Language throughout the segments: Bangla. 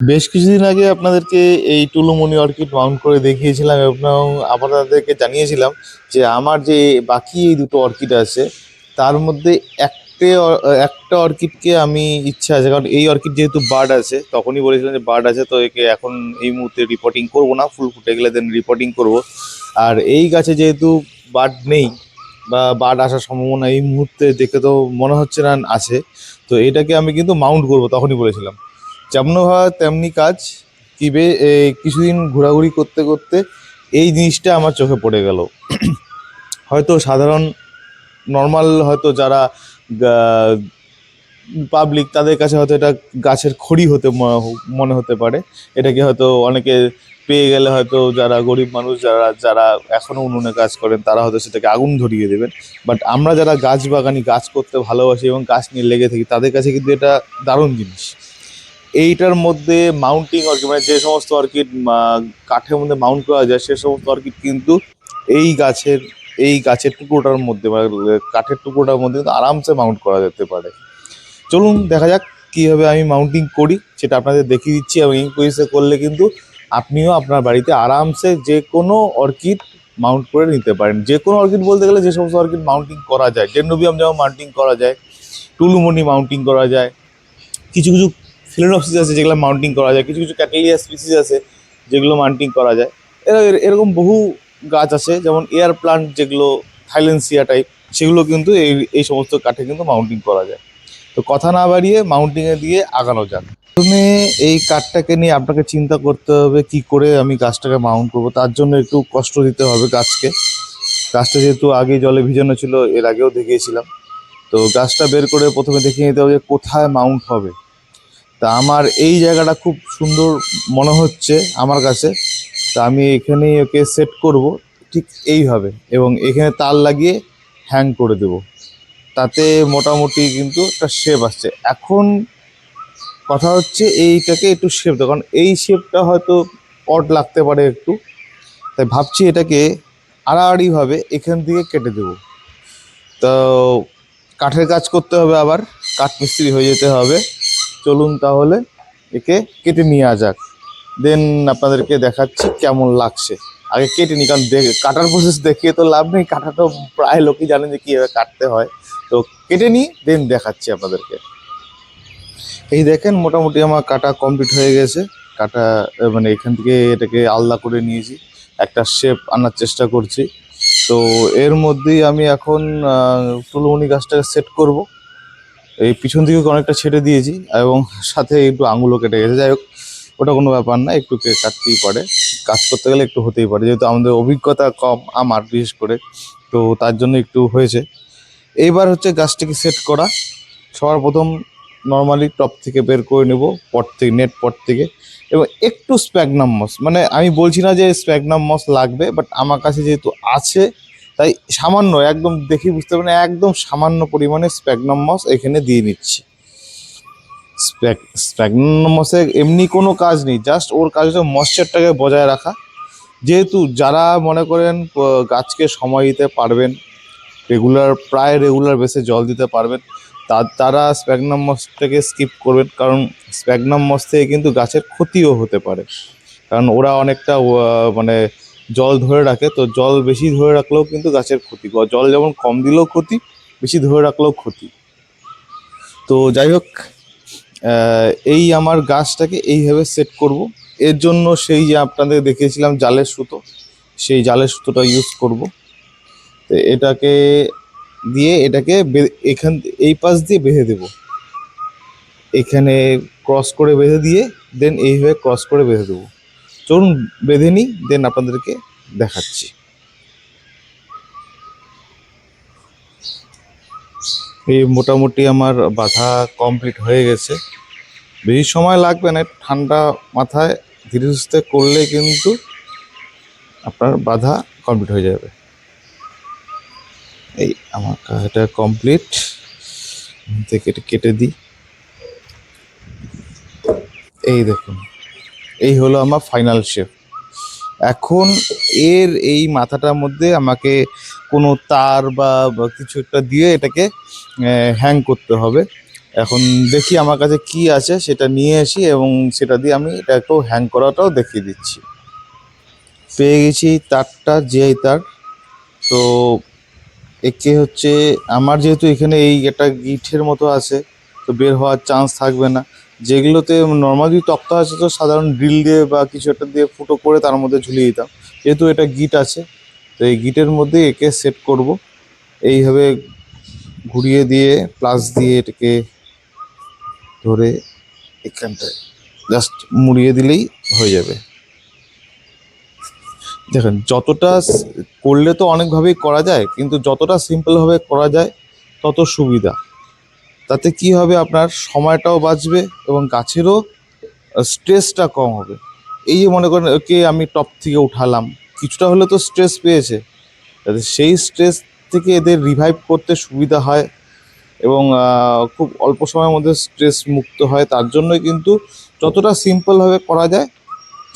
বেশ কিছুদিন আগে আপনাদেরকে এই টুলুমনি অর্কিড মাউন্ট করে দেখিয়েছিলাম এবং আপনাদেরকে জানিয়েছিলাম যে আমার যে বাকি এই দুটো অর্কিড আছে তার মধ্যে একটা অর্কিডকে আমি ইচ্ছা আছে, কারণ এই অর্কিড যেহেতু বার্ড আছে, তখনই বলেছিলাম যে বার্ড আছে, তো একে এখন এই মুহূর্তে রিপোর্টিং করব না, ফুল ফুটে গেলে দেন রিপোর্টিং করব। আর এই গাছে যেহেতু বার্ড নেই বা বার্ড আসার সম্ভাবনা এই মুহূর্তে দেখে তো মনে হচ্ছে না আছে, তো এটাকে আমি কিন্তু মাউন্ট করব তখনই বলেছিলাম। যেমন হয় তেমনি কাজ। কিছুদিন ঘোরাঘুরি করতে করতে এই জিনিসটা আমার চোখে পড়ে গেল। হয়তো সাধারণ নর্মাল হয়তো যারা পাবলিক, তাদের কাছে হয়তো এটা গাছের খড়ি হতে মনে হতে পারে। এটাকে হয়তো অনেকে পেয়ে গেলে হয়তো যারা গরিব মানুষ, যারা যারা এখনও উনুনে কাজ করেন, তারা হয়তো সেটাকে আগুন ধরিয়ে দেবেন। বাট আমরা যারা গাছ বাগানি, গাছ করতে ভালোবাসি এবং গাছ নিয়ে লেগে থাকি, তাদের কাছে কিন্তু এটা দারুণ জিনিস। এইটার মধ্যে মাউন্টিং অর্কিড, মানে যে সমস্ত অর্কিড কাঠের মধ্যে মাউন্ট করা যায়, সে সমস্ত অর্কিড কিন্তু এই গাছের এই গাছের টুকরোটার মধ্যে, মানে কাঠের টুকরোটার মধ্যে কিন্তু আরামসে মাউন্ট করা যেতে পারে। চলুন দেখা যাক কীভাবে আমি মাউন্টিং করি, সেটা আপনাদের দেখিয়ে দিচ্ছি। এবং এই প্রসেসে করলে কিন্তু আপনিও আপনার বাড়িতে আরামসে যে কোনো অর্কিড মাউন্ট করে নিতে পারেন। যে কোনো অর্কিড বলতে গেলে যে সমস্ত অর্কিড মাউন্টিং করা যায়, ডেনড্রোবিয়াম যেমন মাউন্টিং করা যায়, টুলুমনি মাউন্টিং করা যায়, কিছু কিছু ফিলোনপসিস আছে যেগুলো মাউন্টিং করা যায়, কিছু কিছু ক্যাটেলিয়া স্পিসিস আছে যেগুলো মাউন্টিং করা যায়। এরকম বহু গাছ আছে, যেমন এয়ার প্লান্ট যেগুলো থাইলেন্সিয়া টাইপ, সেগুলো কিন্তু এই এই সমস্ত কাঠে কিন্তু মাউন্টিং করা যায়। তো কথা না বাড়িয়ে মাউন্টিংয়ে দিয়ে আগানো যাক। প্রথমে এই কাঠটাকে নিয়ে আপনাকে চিন্তা করতে হবে কি করে আমি গাছটাকে মাউন্ট করব। তার জন্য একটু কষ্ট দিতে হবে গাছকে। গাছটা যেহেতু আগে জলে ভিজানো ছিল, এর আগেও দেখিয়েছিলাম, তো গাছটা বের করে প্রথমে দেখে নিতে হবে যে কোথায় মাউন্ট হবে। তা আমার এই জায়গাটা খুব সুন্দর মনে হচ্ছে আমার কাছে, তা আমি এখানেই ওকে সেট করব ঠিক এইভাবে, এবং এখানে তার লাগিয়ে হ্যাং করে দেব। তাতে মোটামুটি কিন্তু একটা শেপ আসছে। এখন কথা হচ্ছে এইটাকে একটু শেপ দেবো, কারণ এই শেপটা হয়তো অড লাগতে পারে একটু, তাই ভাবছি এটাকে আড়াআড়িভাবে এখান থেকে কেটে দেবো। তো কাঠের কাজ করতে হবে, আবার কাঠ মিস্ত্রি হয়ে যেতে হবে। চলুন তাহলে একে কেটে নিয়ে যাক, দেন আপনাদেরকে দেখাচ্ছি কেমন লাগছে। আগে কেটে নিই, কারণ কাটার প্রসেস দেখিয়ে তো লাভ নেই, কাটাটা প্রায় লোকই জানেন যে কীভাবে কাটতে হয়। তো কেটে নিই, দেন দেখাচ্ছি আপনাদেরকে। এই দেখেন মোটামুটি আমার কাটা কমপ্লিট হয়ে গেছে। কাটা মানে এখান থেকে এটাকে আলাদা করে নিয়েছি, একটা শেপ আনার চেষ্টা করছি। তো এর মধ্যেই আমি এখন টুলুমনি গাছটাকে সেট করব। এই পিছন দিকে অনেকটা ছেড়ে দিয়েছি এবং সাথে একটু আঙুলও কেটে গেছে। যাই হোক, ওটা কোনো ব্যাপার না, একটু কাটতেই পারে, কাজ করতে গেলে একটু হতেই পারে, যেহেতু আমাদের অভিজ্ঞতা কম আমার বিশেষ করে, তো তার জন্য একটু হয়েছে। এইবার হচ্ছে গাছটাকে সেট করা। সবার প্রথম নর্মালি টপ থেকে বের করে নেব, পট থেকে, নেট পট থেকে, এবং একটু স্প্যাগনাম মস, মানে আমি বলছি না যে স্প্যাগনাম মস লাগবে, বাট আমার কাছে যেহেতু আছে তাই সামান্য, একদম দেখি বুঝতে পারেন, একদম সামান্য পরিমাণে স্প্যাগনাম মস এখানে দিয়ে নিচ্ছি। স্প্যাগনাম মসে এমনি কোনো কাজ নেই, জাস্ট ওর কাজ হচ্ছে ময়েশ্চারটাকে বজায় রাখা। যেহেতু যারা মনে করেন গাছকে সময় দিতে পারবেন, প্রায় রেগুলার বেসে জল দিতে পারবেন, তারা স্প্যাগনাম মসটাকে স্কিপ করবেন, কারণ স্প্যাগনাম মস থেকে কিন্তু গাছের ক্ষতিও হতে পারে। কারণ ওরা অনেকটা মানে জল ধরে রাখে, তো জল বেশি ধরে রাখলেও কিন্তু গাছের ক্ষতি। জল যেমন কম দিলেও ক্ষতি, বেশি ধরে রাখলেও ক্ষতি। তো যাই হোক, এই আমার গাছটাকে এইভাবে সেট করব। এর জন্য সেই যে আপনাদের দেখিয়েছিলাম জালের সুতো, সেই জালের সুতোটা ইউজ করব। তো এটাকে দিয়ে এটাকে এখান এই পাশ দিয়ে বেঁধে দেব, এখানে ক্রস করে বেঁধে দিয়ে দেন এইভাবে ক্রস করে বেঁধে দেবো। চলুন বেঁধে নিই, দেন আপনাদেরকে দেখাচ্ছি। এই মোটামুটি আমার বাঁধা কমপ্লিট হয়ে গেছে। বেশি সময় লাগবে না, ঠান্ডা মাথায় ধীরে সুস্থে করলে কিন্তু আপনার বাঁধা কমপ্লিট হয়ে যাবে। এই আমার এটা কমপ্লিট, থেকে এটা কেটে দিই। এই দেখুন, এই হলো আমার ফাইনাল শেপ। এখন এই মাথাটার মধ্যে আমাকে কোনো তার বা কিছু একটা দিয়ে এটাকে হ্যাং করতে হবে। এখন দেখি আমার কাছে কি আছে সেটা নিয়ে আসি এবং সেটা দিয়ে আমি এটাকেও হ্যাং করাটাও দেখিয়ে দিচ্ছি। পেয়ে গেছি তারটা, জিআই তার। তো একে হচ্ছে আমার যেহেতু এখানে এই একটা গিঠের মতো আছে, তো বের হওয়ার চান্স থাকবে না। যেগুলোতে নর্মালি তক্তা আছে তো সাধারণ ড্রিল দিয়ে বা কিছু একটা দিয়ে ফুটো করে তার মধ্যে ঝুলিয়ে দিতাম। যেহেতু এটা গিট আছে, তো এই গিটের মধ্যে একে সেট করব। এইভাবে ঘুরিয়ে দিয়ে প্লাস দিয়ে এটাকে ধরে এখানটায় জাস্ট মুড়িয়ে দিলেই হয়ে যাবে। দেখেন যতটা করলে তো অনেকভাবেই করা যায়, কিন্তু যতটা সিম্পলভাবে করা যায় তত সুবিধা। তাতে কি হবে, আপনার সময়টাও বাঁচবে এবং গাছেরও স্ট্রেসটা কম হবে। এই যে মনে করেন ওকে আমি টপ থেকে উঠালাম, কিছুটা হলে তো স্ট্রেস পেয়েছে, যাতে সেই স্ট্রেস থেকে এদের রিভাইভ করতে সুবিধা হয় এবং খুব অল্প সময়ের মধ্যে স্ট্রেস মুক্ত হয়। তার জন্যই কিন্তু যতটা সিম্পলভাবে করা যায়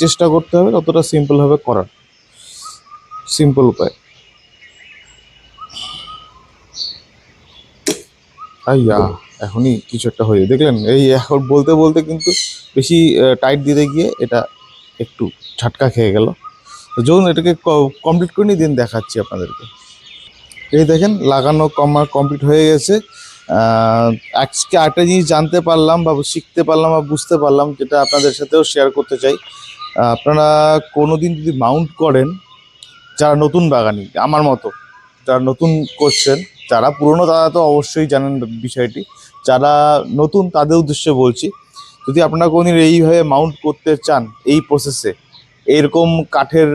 চেষ্টা করতে হবে, ততটা সিম্পলভাবে করার সিম্পল উপায়। আইয়া, এখনই কিছু একটা হয়ে দেখলেন, এই এখন বলতে বলতে কিন্তু বেশি টাইট দিতে গিয়ে এটা একটু ঝাটকা খেয়ে গেল। তো যখন এটাকে কমপ্লিট করে নিয়ে দিন দেখাচ্ছি আপনাদেরকে। এই দেখেন লাগানো কমপ্লিট হয়ে গেছে। আজকে একটা জিনিস জানতে পারলাম বা শিখতে পারলাম বা বুঝতে পারলাম, যেটা আপনাদের সাথেও শেয়ার করতে চাই। আপনারা কোনো দিন যদি মাউন্ট করেন, যারা নতুন বাগানি আমার মতো, যারা নতুন করছেন, যারা পুরনো তারা তো অবশ্যই জানেন বিষয়টি, যারা নতুন তাদের উদ্দেশ্যে বলছি, যদি আপনারা কোনোদিন এইভাবে মাউন্ট করতে চান এই প্রসেসে, এরকম কাঠের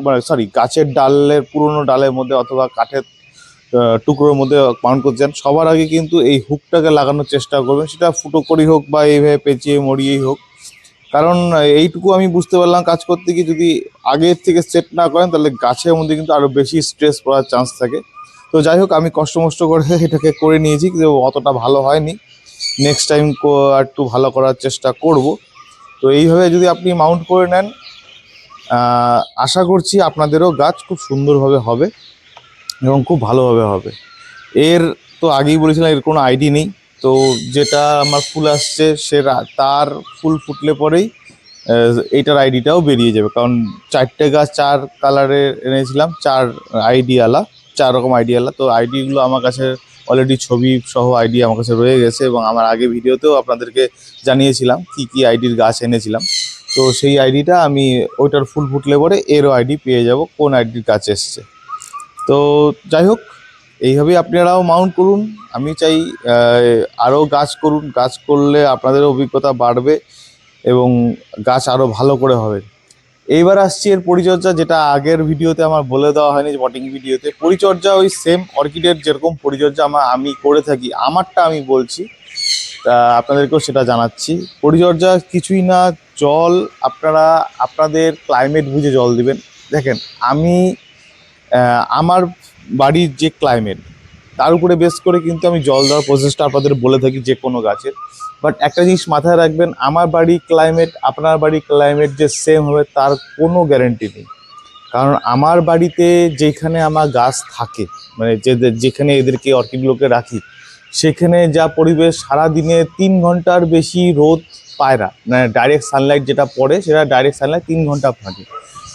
মানে সরি গাছের ডালের পুরনো ডালের মধ্যে অথবা কাঠের টুকরোর মধ্যে মাউন্ট করতে চান, সবার আগে কিন্তু এই হুকটাকে লাগানোর চেষ্টা করবেন। সেটা ফুটো করেই হোক বা এইভাবে পেঁচিয়ে মরিয়েই হোক। কারণ এইটুকু আমি বুঝতে পারলাম কাজ করতে গিয়ে, যদি আগের থেকে সেট না করেন তাহলে গাছের মধ্যে কিন্তু আরও বেশি স্ট্রেস পড়ার চান্স থাকে। তো যাই হোক, আমি কষ্ট মষ্ট করে এটাকে করে নিয়েছি, কিন্তু অতটা ভালো হয়নি। নেক্সট টাইম একটু ভালো করার চেষ্টা করব। তো এইভাবে যদি আপনি মাউন্ট করে নেন, আশা করছি আপনাদেরও গাছ খুব সুন্দরভাবে হবে এবং খুব ভালোভাবে হবে। এর তো আগেই বলেছিলাম, এর কোনো আইডি নেই। তো যেটা আমার ফুল আসছে তার ফুল ফুটলে পরেই এইটার আইডিটাও বেরিয়ে যাবে। কারণ 4টে গাছ 4 কালারের এনেছিলাম, 4 আইডিয়ালা, 4 রকম আইডিয়ালা। তো আইডিগুলো আমার কাছে অলরেডি ছবি সহ আইডি আমার কাছে রয়ে গেছে এবং আমার আগে ভিডিওতেও আপনাদেরকে জানিয়েছিলাম কি কি আইডির গাছ এনেছিলাম। তো সেই আইডিটা আমি ওইটার ফুল ফুটলে পরে এরও আইডি পেয়ে যাব কোন আইডির গাছ এসছে। তো যাই হোক, এইভাবেই আপনারাও মাউন্ট করুন। আমি চাই আরও গাছ করুন, গাছ করলে আপনাদের অভিজ্ঞতা বাড়বে এবং গাছ আরও ভালো করে হবে। এইবার আসছি এর পরিচর্যা, যেটা আগের ভিডিওতে আমার বলে দেওয়া হয়নি, পটিং ভিডিওতে। পরিচর্যা ওই সেম অর্কিডের যেরকম পরিচর্যা আমি করে থাকি, আমারটা আমি বলছি, তা আপনাদেরকেও সেটা জানাচ্ছি। পরিচর্যা কিছুই না, জল আপনারা আপনাদের ক্লাইমেট বুঝে জল দিবেন। দেখেন, আমি আমার বাড়ির যে ক্লাইমেট তার উপরে বেস করে কিন্তু আমি জল দেওয়ার প্রসেসটা আপনাদের বলে থাকি যে কোনো গাছের। বাট একটা জিনিস মাথায় রাখবেন, আমার বাড়ির ক্লাইমেট আপনার বাড়ির ক্লাইমেট যে সেম হবে তার কোনো গ্যারেন্টি নেই। কারণ আমার বাড়িতে যেখানে আমার গাছ থাকে, মানে যেখানে এদেরকে অর্কিডগুলোকে রাখি, সেখানে যা পরিবেশ, সারাদিনে 3 ঘন্টার বেশি রোদ পায় না। মানে ডাইরেক্ট সানলাইট যেটা পড়ে, সেটা ডাইরেক্ট সানলাইট 3 ঘন্টা থাকে।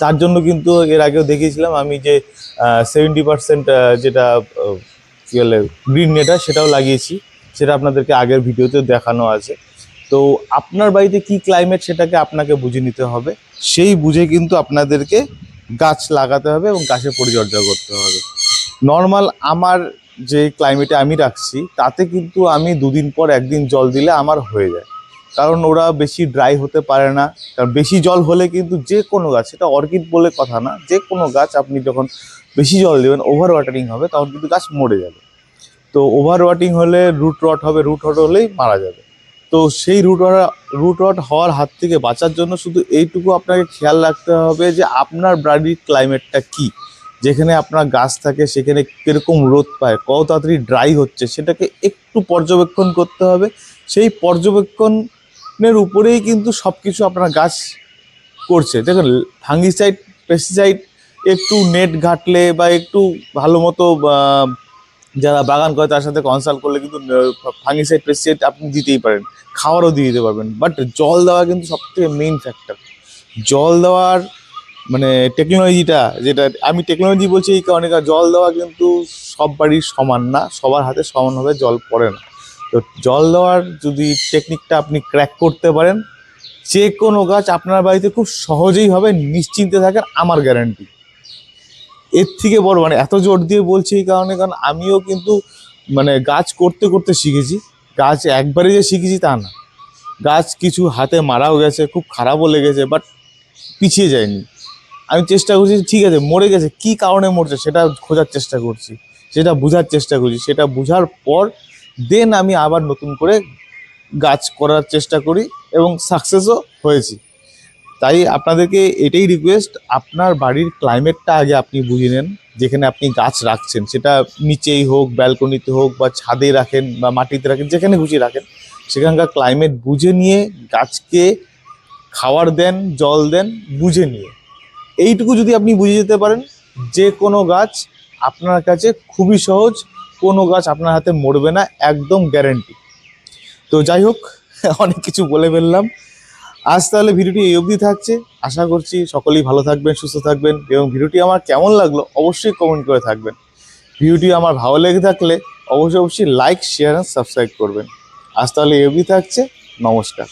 তার জন্য কিন্তু এর আগেও দেখিয়েছিলাম আমি যে 70% যেটা কী বলে গ্রিন নেটার, সেটাও লাগিয়েছি। সেটা আপনাদেরকে আগের ভিডিওতে দেখানো আছে। তো আপনার বাড়িতে কি ক্লাইমেট সেটাকে আপনাকে বুঝে নিতে হবে, সেই বুঝে কিন্তু আপনাদেরকে গাছ লাগাতে হবে এবং গাছের পরিচর্যা করতে হবে। নর্মাল আমার যে ক্লাইমেটে আমি রাখছি তাতে কিন্তু আমি 2 দিন পর 1 দিন জল দিলে আমার হয়ে যায়। কারণ ওরা বেশি ড্রাই হতে পারে না। কারণ বেশি জল হলে কিন্তু যে কোনো গাছ, সেটা অর্কিড বলে কথা না, যে কোনো গাছ আপনি যখন বেশি জল দেবেন, ওভার ওয়াটারিং হবে, তখন কিন্তু গাছ মরে যাবে। তো ওভার ওয়াটিং হলে রুট রট হবে, রুট রট হলেই মারা যাবে। তো সেই রুট রট হওয়ার হাত থেকে বাঁচার জন্য শুধু এইটুকু আপনাকে খেয়াল রাখতে হবে যে আপনার বাড়ির ক্লাইমেটটা কী, যেখানে আপনার গাছ থাকে সেখানে কীরকম রোদ পায়, কত তাড়াতাড়ি ড্রাই হচ্ছে, সেটাকে একটু পর্যবেক্ষণ করতে হবে। সেই পর্যবেক্ষণের উপরেই কিন্তু সব কিছু আপনার গাছ করছে। দেখুন, ফাঙ্গিসাইড, পেস্টিসাইড একটু নেট ঘাটলে বা একটু ভালো মতো যারা বাগান করে তার সাথে কনসাল্ট করলে কিন্তু ফাঙ্গিসাইড পেস্টিসাইড আপনি দিতেই পারেন, খাবারও দিয়ে দিতে পারবেন। বাট জল দেওয়া কিন্তু সব থেকে মেইন ফ্যাক্টর। জল দেওয়ার মানে টেকনোলজিটা, যেটা আমি টেকনোলজি বলছি এই কারণে, কারণ জল দেওয়া কিন্তু সব বাড়ির সমান না, সবার হাতে সমানভাবে জল পড়ে না। তো জল দেওয়ার যদি টেকনিকটা আপনি ক্র্যাক করতে পারেন, যে কোনো গাছ আপনার বাড়িতে খুব সহজেই হবে, নিশ্চিন্তে থাকেন, আমার গ্যারান্টি। এর থেকে বড় মানে এত জোর দিয়ে বলছি এই কারণে, কারণ আমিও কিন্তু মানে গাছ করতে করতে শিখেছি। গাছ একবারে যে শিখেছি তা না, গাছ কিছু হাতে মারাও গেছে, খুব খারাপও লেগেছে, বাট পিছিয়ে যায়নি। আমি চেষ্টা করছি, ঠিক আছে মরে গেছে, কি কারণে মরছে সেটা খোঁজার চেষ্টা করছি, সেটা বোঝার চেষ্টা করছি, সেটা বোঝার পর দেন আমি আবার নতুন করে গাছ করার চেষ্টা করি এবং সাকসেসও হয়েছি। তাই আপনাদেরকে এটাই রিকোয়েস্ট, আপনার বাড়ির ক্লাইমেটটা আগে আপনি বুঝে নেন। যেখানে আপনি গাছ রাখছেন, সেটা নিচেই হোক, ব্যালকনিতে হোক, বা ছাদে রাখেন বা মাটিতে রাখেন, যেখানে খুশি রাখেন, সেখানকার ক্লাইমেট বুঝে নিয়ে গাছকে খাবার দেন, জল দেন বুঝে নিয়ে। এইটুকু যদি আপনি বুঝে যেতে পারেন, যে কোনো গাছ আপনার কাছে খুবই সহজ, কোনো গাছ আপনার হাতে মরবে না, একদম গ্যারেন্টি। তো যাই হোক, অনেক কিছু বলে ফেললাম। আজ তাহলে ভিডিওটি এই অবধি থাকছে। আশা করছি সকলেই ভালো থাকবেন, সুস্থ থাকবেন, এবং ভিডিওটি আমার কেমন লাগলো অবশ্যই কমেন্ট করে থাকবেন। ভিডিওটি আমার ভালো লেগে থাকলে অবশ্যই অবশ্যই লাইক, শেয়ার অ্যান্ড সাবস্ক্রাইব করবেন। আজ তাহলে এই অবধি থাকছে। নমস্কার।